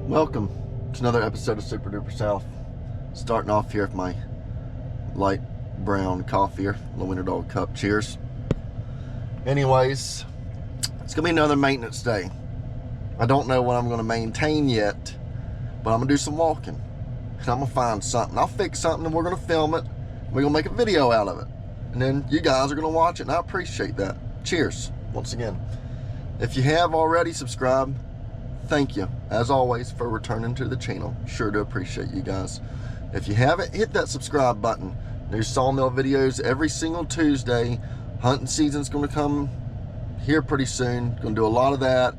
Welcome to another episode of Super Duper South. Starting off here with my light brown coffee here, the Winter Dog cup. Cheers. Anyways, it's gonna be another maintenance day. I don't know what I'm gonna maintain yet, but I'm gonna do some walking. And I'm gonna find something. I'll fix something and we're gonna film it. We're gonna make a video out of it. And then you guys are gonna watch it, and I appreciate that. Cheers, once again. If you have already subscribed, thank you, as always, for returning to the channel. Sure do appreciate you guys. If you haven't, hit that subscribe button. New sawmill videos every single Tuesday. Hunting season's gonna come here pretty soon. Gonna do a lot of that.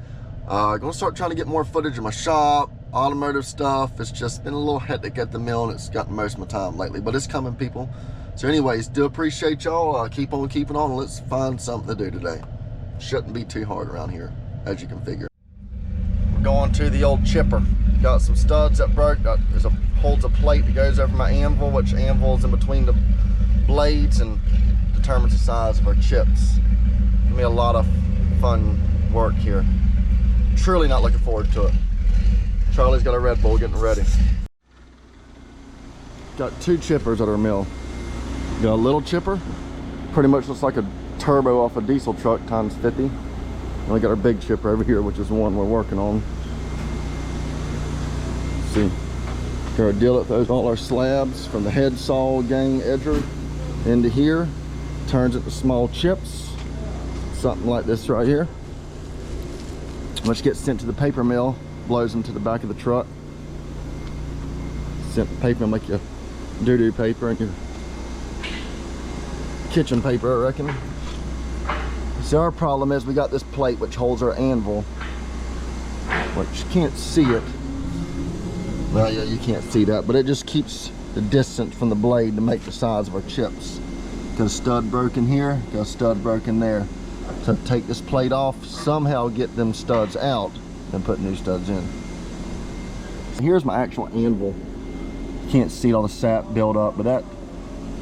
Gonna start trying to get more footage of my shop, automotive stuff. It's just been a little hectic at the mill, and it's gotten most of my time lately, but it's coming, people. So anyways, do appreciate y'all. Keep on keeping on. Let's find something to do today. Shouldn't be too hard around here, as you can figure. We're going to the old chipper. Got some studs that broke. Holds a plate that goes over my anvil, which anvil is in between the blades and determines the size of our chips. Gonna be a lot of fun work here. Truly not looking forward to it. Charlie's got a Red Bull getting ready. Got two chippers at our mill. Got a little chipper, pretty much looks like a turbo off a diesel truck times 50. And we got our big chipper over here, which is the one we're working on. Let's see, got our deal that throws all our slabs from the head saw gang edger into here, turns into small chips, something like this right here, which gets sent to the paper mill, blows them to the back of the truck. Sent to paper, make your doo-doo paper and your kitchen paper, I reckon. So our problem is we got this plate which holds our anvil, which you can't see it. Well, yeah, you can't see that, but it just keeps the distance from the blade to make the size of our chips. Got a stud broken here, got a stud broken there. So take this plate off, somehow get them studs out, and put new studs in. Here's my actual anvil. You can't see all the sap build up, but that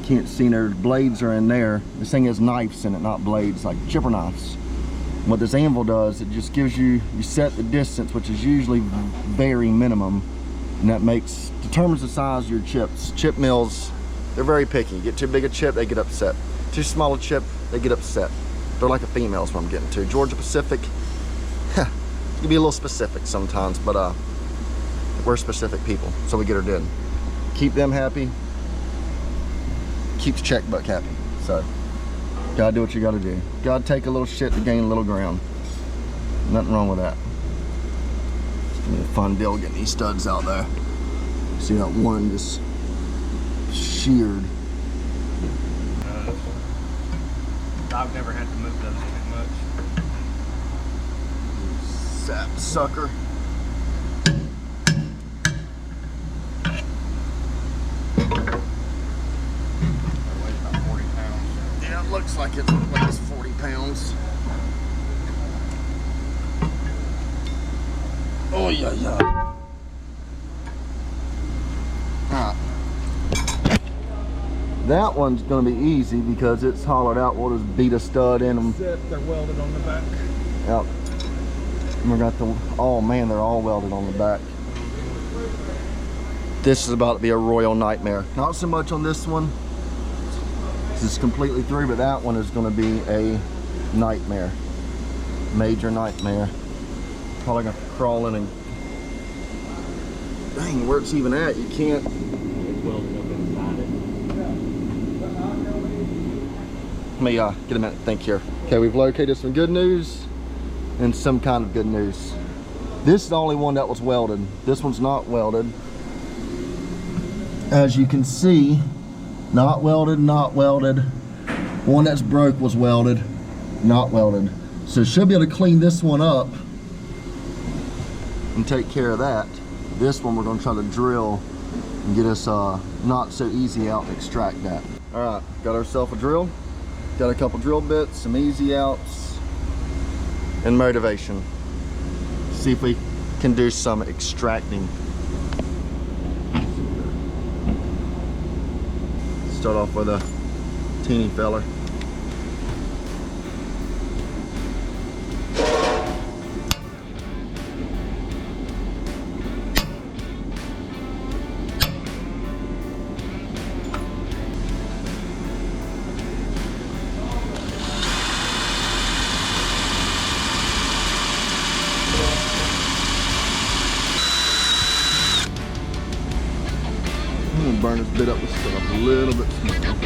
can't see, their blades are in there. This thing has knives in it, not blades, like chipper knives. And what this anvil does, it just gives you set the distance, which is usually very minimum, and that determines the size of your chips. Chip mills, they're very picky. You get too big a chip, they get upset. Too small a chip, they get upset. They're like a female is what I'm getting to. Georgia Pacific, you can be a little specific sometimes, but we're specific people, so we get her done. Keep them happy, keeps checkbook happy. So gotta do what you gotta do. Gotta take a little shit to gain a little ground. Nothing wrong with that. It's gonna be a fun deal getting these studs out there. See that one just sheared. I've never had to move those too much. Sap sucker. Looks like it's 40 pounds. Oh yeah, yeah. That one's gonna be easy because it's hollowed out. We'll just beat a stud in them. They're welded on the back. Yep. And we got oh man, they're all welded on the back. This is about to be a royal nightmare. Not so much on this one. Is completely through, but that one is going to be a nightmare, major nightmare. Probably gonna crawl in and dang, where it's even at, you can't. It's welded up inside it. Let me get a minute to think here. Okay, we've located some good news and some kind of good news. This is the only one that was welded. This one's not welded. As you can see, not welded, not welded. One that's broke was welded, not welded. So should be able to clean this one up and take care of that. This one we're gonna try to drill and get us not so easy out and extract that. All right, got ourselves a drill. Got a couple drill bits, some easy outs, and motivation. See if we can do some extracting. Start off with a teeny feller. burn this bit up with stuff a little bit smaller.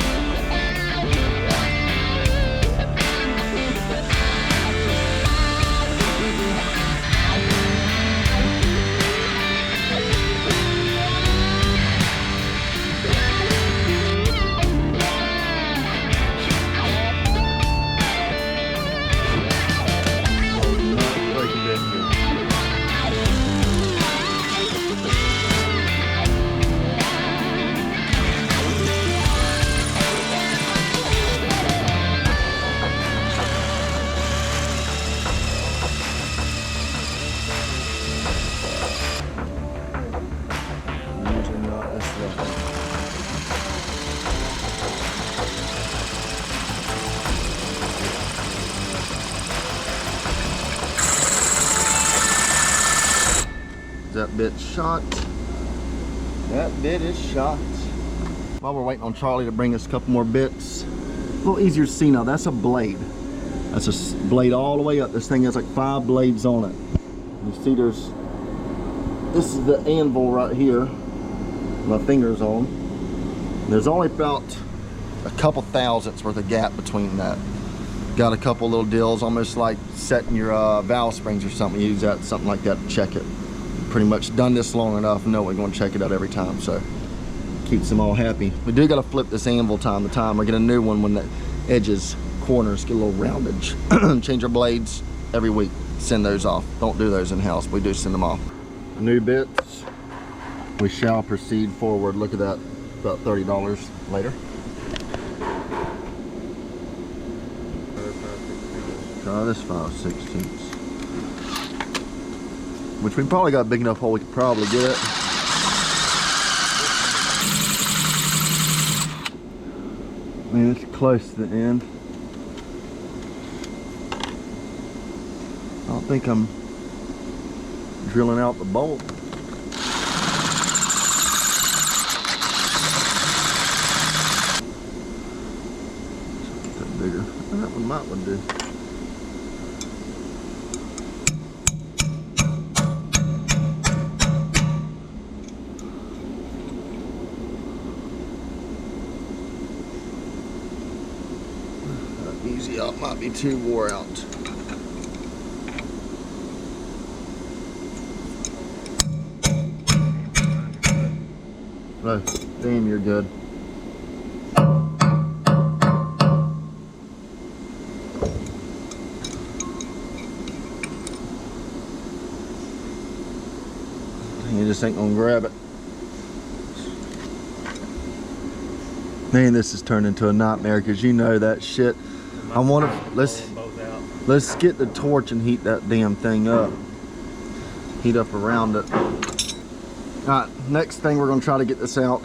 That bit shot. That bit is shot. While we're waiting on Charlie to bring us a couple more bits, a little easier to see now. That's a blade. That's a blade all the way up. This thing has like 5 blades on it. You see this is the anvil right here. My finger's on. There's only about a couple thousandths worth of gap between that. Got a couple little deals, almost like setting your valve springs or something. You use that, something like that to check it. Pretty much done this long enough, know we're going to check it out every time, so keeps them all happy. We do got to flip this anvil time to time or get a new one when the edges, corners get a little roundage. Change our blades every week, send those off. Don't do those in house, we do send them off. New bits, we shall proceed forward. Look at that, about $30 later. Try this 5/16. Which we probably got a big enough hole we could probably get it. I mean, it's close to the end. I don't think I'm drilling out the bolt. That bigger. That one might would do. Easy up, might be too wore out. No, damn, you're good. You just ain't gonna grab it. Man, this has turned into a nightmare because you know that shit. I want to let's get the torch and heat that damn thing up. Heat up around it. Alright, next thing we're going to try to get this out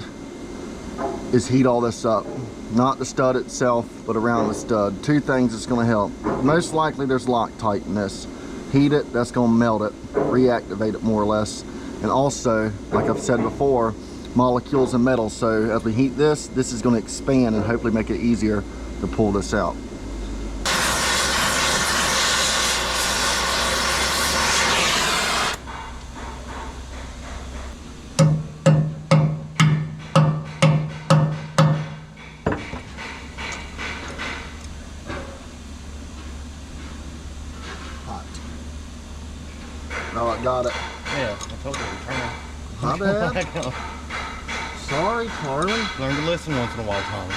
is heat all this up. Not the stud itself, but around the stud. 2 things that's going to help. Most likely there's Loctite in this. Heat it, that's going to melt it, reactivate it more or less. And also, like I've said before, molecules of metal. So as we heat this, this is going to expand and hopefully make it easier to pull this out. Oh, I got it. Yeah, I told you to turn. My bad. Sorry, Charlie. Learn to listen once in a while, Tommy.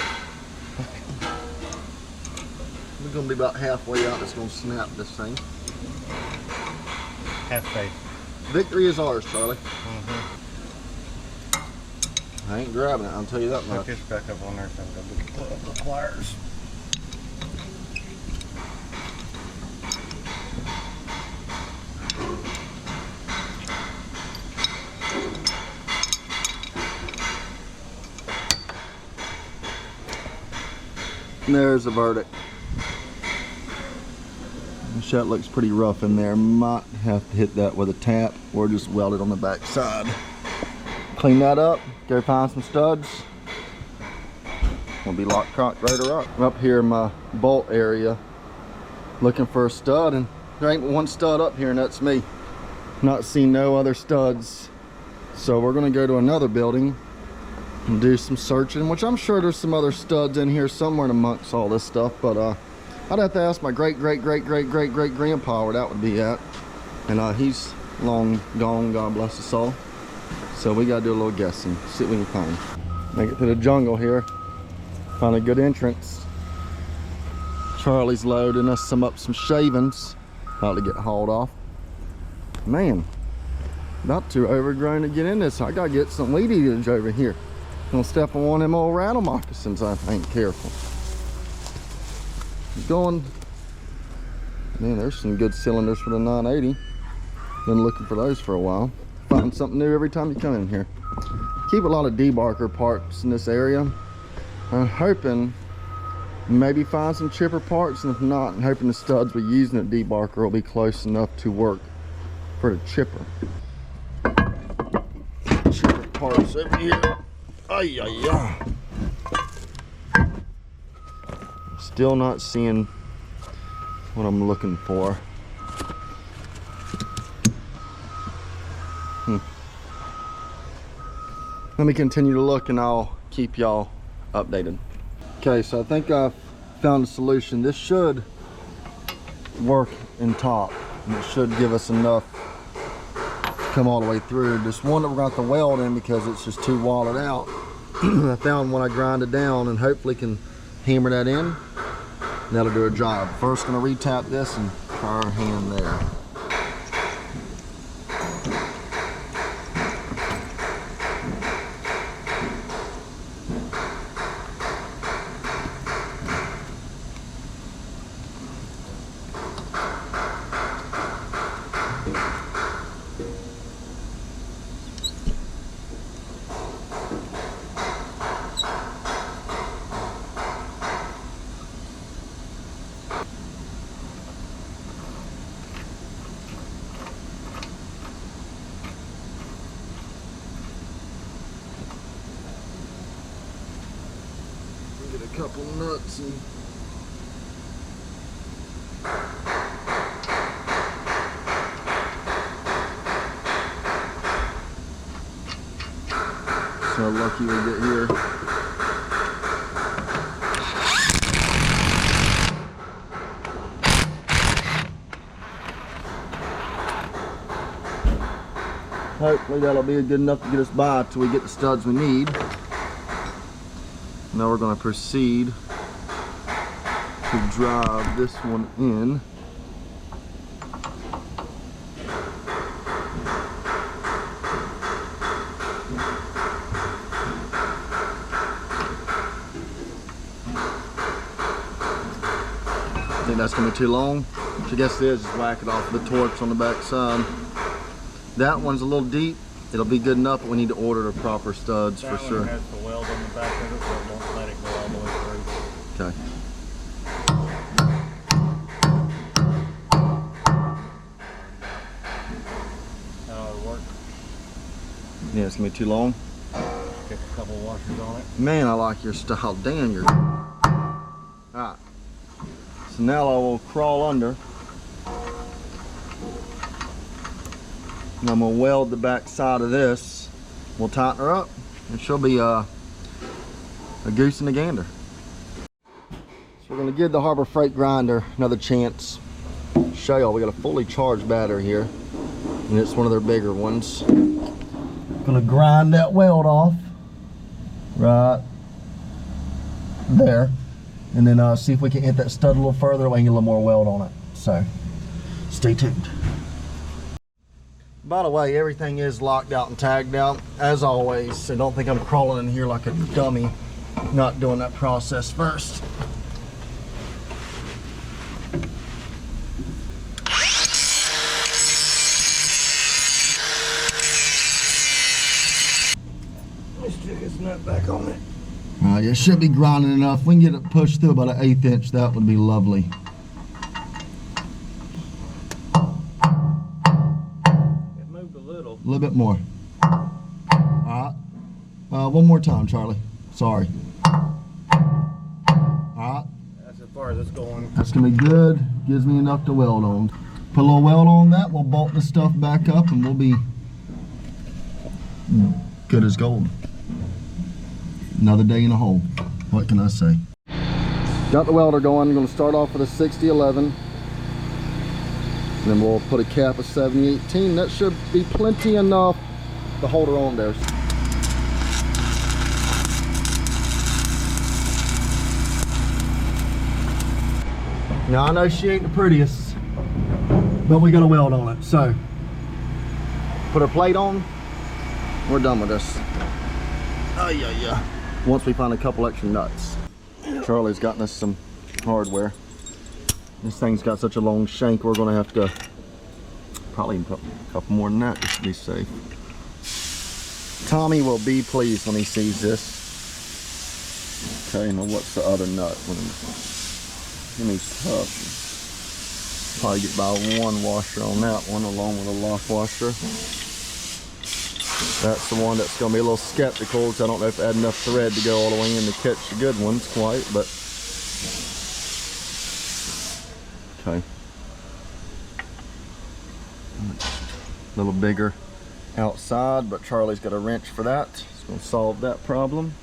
We're going to be about halfway out. It's going to snap this thing. Have faith. Victory is ours, Charlie. Mm-hmm. I ain't grabbing it, I'll tell you that much. Put this back up on there so I'm going to pull up the pliers. And there's the verdict. The shut looks pretty rough in there. Might have to hit that with a tap or just weld it on the back side. Clean that up, go find some studs. We'll be cocked right up here in my bolt area looking for a stud, and there ain't one stud up here, and that's me. Not seen no other studs. So we're gonna go to another building and do some searching, which I'm sure there's some other studs in here somewhere amongst all this stuff, but I'd have to ask my great grandpa where that would be at, and he's long gone, God bless his soul. So we gotta do a little guessing, see what we can find. Make it to the jungle here, find a good entrance. Charlie's loading us some shavings, about to get hauled off. Man, about too overgrown to get in this. I gotta get some weed eaters over here. Gonna step on one of them old rattle moccasins, I ain't careful. Going, man, there's some good cylinders for the 980. Been looking for those for a while. Find something new every time you come in here. Keep a lot of debarker parts in this area. I'm hoping maybe find some chipper parts, and if not, I'm hoping the studs we're using at debarker will be close enough to work for the chipper. Chipper parts over here. Ay, ay, ay. Still not seeing what I'm looking for. Let me continue to look and I'll keep y'all updated. Okay, so I think I've found a solution. This should work in top, and it should give us enough to come all the way through. This one that we're going to have to weld in because it's just too walled out. I found one I grinded down and hopefully can hammer that in. That'll do a job. First gonna retap this and try our hand there. Get a couple nuts and so lucky we get here. Hopefully that'll be good enough to get us by till we get the studs we need. Now we're going to proceed to drive this one in. I think that's going to be too long. Which I guess it is, just whack it off with the torch on the back side. That one's a little deep. It'll be good enough, but we need to order the proper studs for sure. That one has the weld on the back of it, so it won't let it go all the way through. Okay. How it'll work. Yeah, it's gonna be too long. Get a couple washers on it. Man, I like your style. Damn, you're... Alright. So now I will crawl under. And I'm gonna weld the back side of this. We'll tighten her up, and she'll be a goose and a gander. So we're gonna give the Harbor Freight grinder another chance. Show y'all we got a fully charged battery here, and it's one of their bigger ones. Gonna grind that weld off right there, and then see if we can hit that stud a little further. We can get a little more weld on it. So stay tuned. By the way, everything is locked out and tagged out, as always, so don't think I'm crawling in here like a dummy, not doing that process first. Let's stick this nut back on it. It should be grinding enough. If we can get it pushed through about an 1/8 inch, that would be lovely. A little bit more. Alright. One more time, Charlie. Sorry. Alright. That's as far as it's going. That's going to be good. Gives me enough to weld on. Put a little weld on that. We'll bolt this stuff back up and we'll be good as gold. Another day in a hole. What can I say? Got the welder going. I'm going to start off with a 6011. And then we'll put a cap of 7018. That should be plenty enough to hold her on there. Now I know she ain't the prettiest, but we got a weld on it. So put her plate on. We're done with this. Oh yeah. Once we find a couple extra nuts. Charlie's gotten us some hardware. This thing's got such a long shank, we're gonna have to probably put a couple more than that just to be safe. Tommy will be pleased when he sees this. Okay, now what's the other nut? Give me tough. Probably get by one washer on that one along with a lock washer. That's the one that's going to be a little skeptical because I don't know if I had enough thread to go all the way in to catch the good ones quite, but okay. A little bigger outside, but Charlie's got a wrench for that. It's going to solve that problem.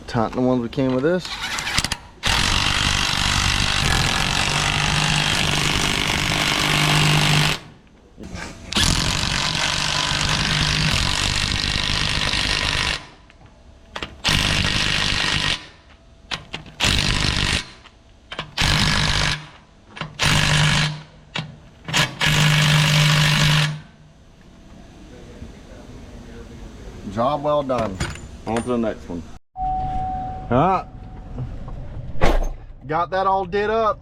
Tighten the ones we came with this. Job well done. On to the next one. Alright. Got that all did up.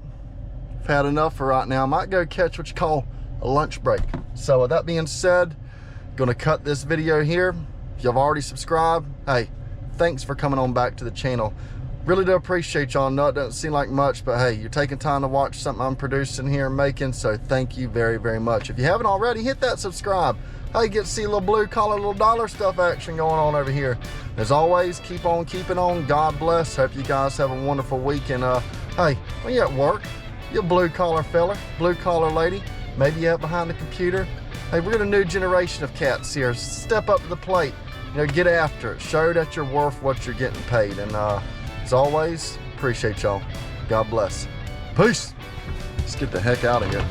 I've had enough for right now. I might go catch what you call a lunch break. So with that being said, gonna cut this video here. If you've already subscribed, hey, thanks for coming on back to the channel. Really do appreciate y'all. No, it doesn't seem like much, but hey, you're taking time to watch something I'm producing here and making, so thank you very, very much. If you haven't already, hit that subscribe. Hey, get to see a little blue collar, little dollar stuff action going on over here. As always, keep on keeping on. God bless. Hope you guys have a wonderful week. And hey, when you're at work, you're a blue collar fella, blue collar lady, maybe you're out behind the computer. Hey, we're in a new generation of cats here. Step up to the plate. You know, get after it. Show that you're worth what you're getting paid. And as always, appreciate y'all. God bless. Peace. Let's get the heck out of here.